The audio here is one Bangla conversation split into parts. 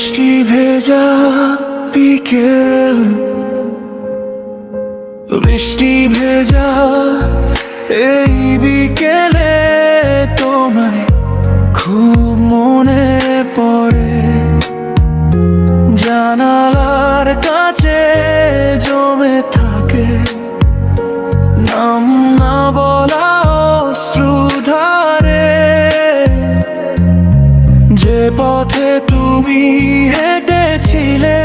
বৃষ্টি ভেজা বিকেল, বৃষ্টি ভেজা এই বিকেলে তোমায় খুব মনে পড়ে। জানালার কাছে জমে থাকে নাম না বলা অশ্রুধারে। যে পথে তুমি হেঁটেছিলে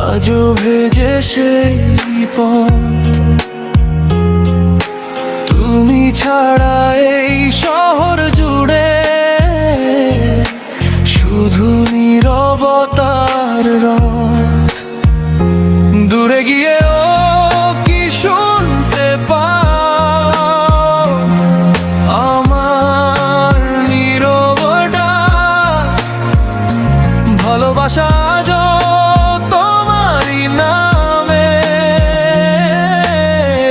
আজও ভেজে সেই পথ। তুমি ছাড়া এই শহর জুড়ে শুধু নীরবতার রথ। দূরে গিয়েও কি শুনতে পাও আমার নীরব ডাক? ভালোবাসা আজও তোমারই নামে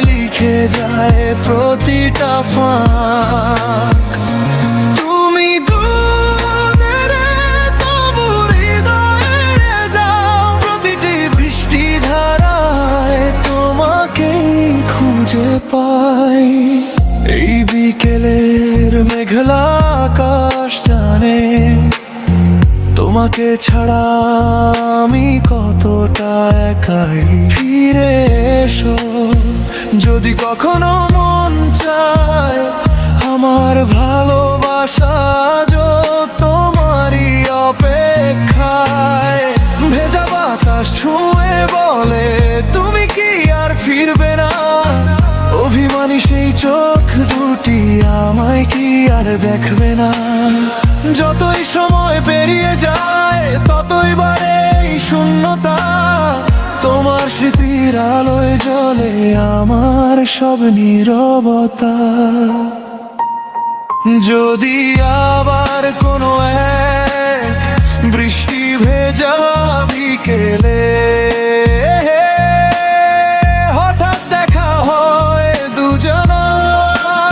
লিখে যায় প্রতিটা ফাঁক। তুমি দূরে তবু হৃদয়ে যাও, প্রতিটি বৃষ্টি ধারায় তোমাকেই খুঁজে পাই। এই বিকেলের মেঘলা আকাশ জানে তোমাকে ছাড়া আমি কতটা একাই। ফিরে এসো যদি কখনো মন চায়, আমার ভালোবাসা আজও তোমারই অপেক্ষায়। ভেজা বাতাস ছুঁয়ে বলে তুমি কি আর ফিরবে না? অভিমানী সেই চোখ দুটি আমায় কি আর দেখবে না? যতই সময় পেরিয়ে যায় ততই বাড়ে এই শূন্যতা। তোমার স্মৃতির আলোয় জ্বলে আমার সব নীরবতা। যদি আবার কোনো এক বৃষ্টি ভেজা বিকেলে হঠাৎ দেখা হয় দুজনায়,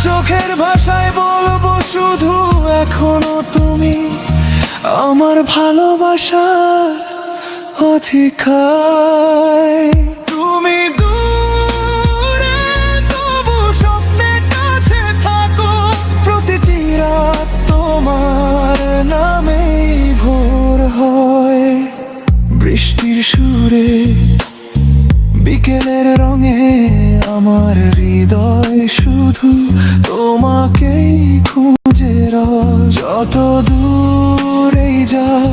চোখের ভাষায় বলবো শুধু এখনো তুমি আমার ভালোবাসার অধিকার। তুমি দূরে তবু স্বপ্নের কাছে থাকো, প্রতিটি রাত তোমার নামেই ভোর হয়। বৃষ্টির সুরে বিকেলের রঙে আমার হৃদয় শুধু তোমাকেই খুঁজে রয়। যত দূরেই যাও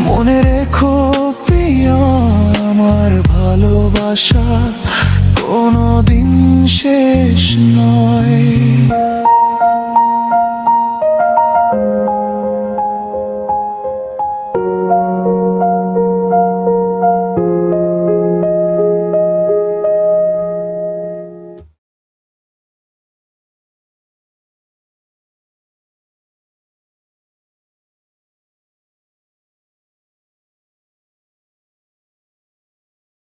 মনে রেখো প্রিয়, আমার ভালোবাসা কোনোদিন শেষ নয়।